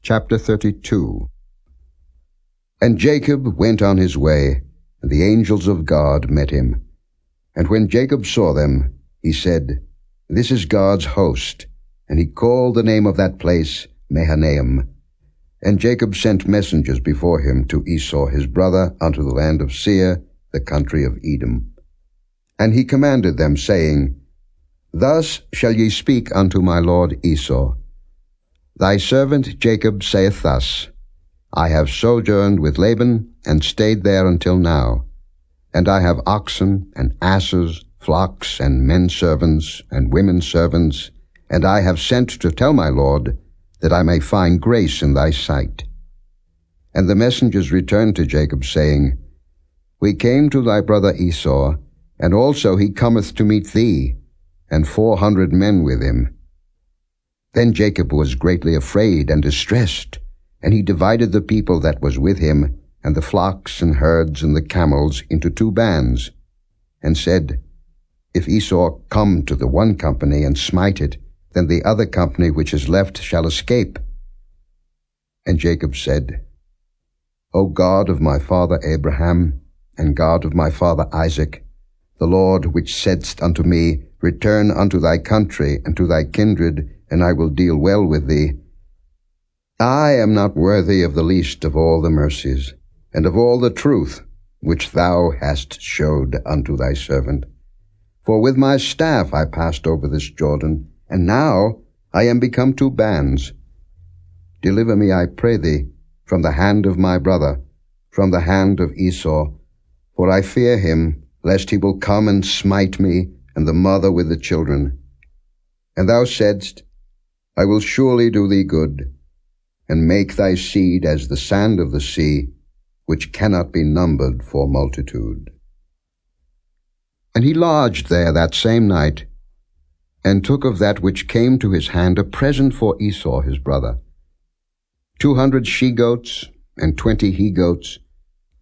Chapter 32. And Jacob went on his way, and the angels of God met him. And when Jacob saw them, he said, This is God's host. And he called the name of that place Mahanaim. And Jacob sent messengers before him to Esau his brother unto the land of Seir, the country of Edom. And he commanded them, saying, Thus shall ye speak unto my lord Esau. Thy servant Jacob saith thus, I have sojourned with Laban, and stayed there until now. And I have oxen, and asses, flocks, and men servants, and women servants, and I have sent to tell my lord, that I may find grace in thy sight. And the messengers returned to Jacob, saying, We came to thy brother Esau, and also he cometh to meet thee, and 400 men with him. Then Jacob was greatly afraid and distressed, and he divided the people that was with him, and the flocks and herds and the camels into 2 bands, and said, If Esau come to the one company and smite it, then the other company which is left shall escape. And Jacob said, O God of my father Abraham, and God of my father Isaac, the Lord which saidst unto me, Return unto thy country and to thy kindred, and I will deal well with thee. I am not worthy of the least of all the mercies, and of all the truth which thou hast showed unto thy servant. For with my staff I passed over this Jordan, and now I am become 2 bands. Deliver me, I pray thee, from the hand of my brother, from the hand of Esau, for I fear him, lest he will come and smite me, and the mother with the children. And thou saidst, I will surely do thee good, and make thy seed as the sand of the sea, which cannot be numbered for multitude. And he lodged there that same night, and took of that which came to his hand a present for Esau his brother, 200 she-goats, and 20 he-goats,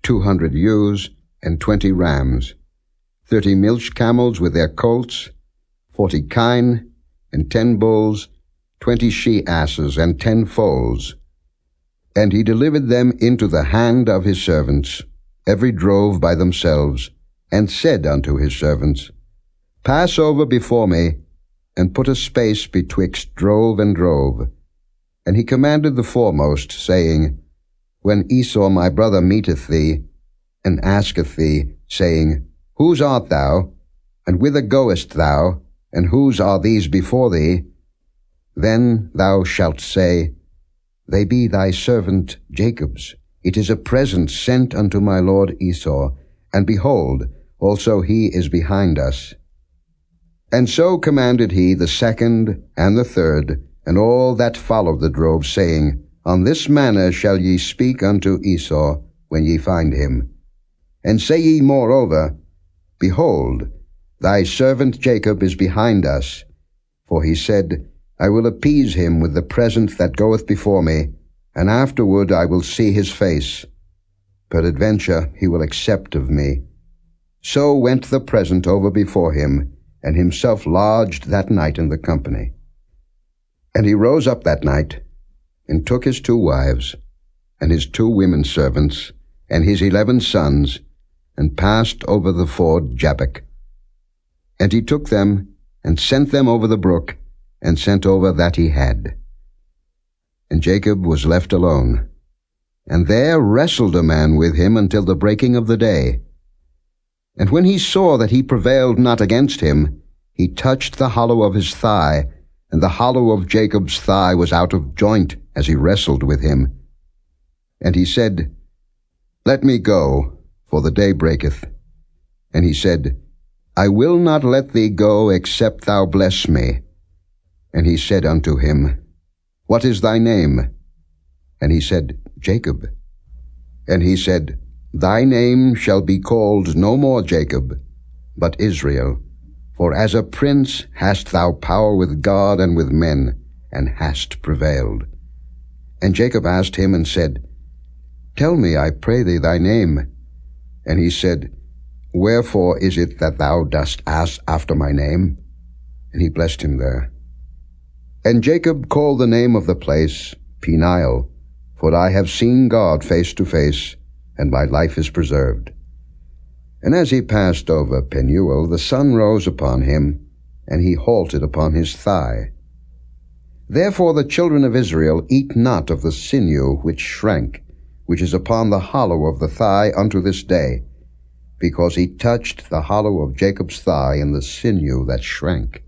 200 ewes, and 20 rams, 30 milch camels with their colts, 40 kine, and 10 bulls, 20 she-asses, and 10 foals. And he delivered them into the hand of his servants, every drove by themselves, and said unto his servants, Pass over before me, and put a space betwixt drove and drove. And he commanded the foremost, saying, When Esau my brother meeteth thee, and asketh thee, saying, Whose art thou? And whither goest thou? And whose are these before thee? Then thou shalt say, They be thy servant Jacob's. It is a present sent unto my lord Esau, and behold, also he is behind us. And so commanded he the second and the third, and all that followed the drove, saying, On this manner shall ye speak unto Esau when ye find him. And say ye moreover, Behold, thy servant Jacob is behind us. For he said, I will appease him with the present that goeth before me, and afterward I will see his face. Peradventure he will accept of me. So went the present over before him, and himself lodged that night in the company. And he rose up that night, and took his 2 wives, and his 2 women servants, and his 11 sons, and passed over the ford Jabbok. And he took them, and sent them over the brook, and sent over that he had. And Jacob was left alone, and there wrestled a man with him until the breaking of the day. And when he saw that he prevailed not against him, he touched the hollow of his thigh, and the hollow of Jacob's thigh was out of joint as he wrestled with him. And he said, Let me go, for the day breaketh. And he said, I will not let thee go, except thou bless me. And he said unto him, What is thy name? And he said, Jacob. And he said, Thy name shall be called no more Jacob, but Israel. For as a prince hast thou power with God and with men, and hast prevailed. And Jacob asked him and said, Tell me, I pray thee, thy name. And he said, Wherefore is it that thou dost ask after my name? And he blessed him there. And Jacob called the name of the place Peniel, For I have seen God face to face, and my life is preserved. And as he passed over Penuel, the sun rose upon him, and he halted upon his thigh. Therefore the children of Israel eat not of the sinew which shrank, which is upon the hollow of the thigh unto this day, because he touched the hollow of Jacob's thigh in the sinew that shrank.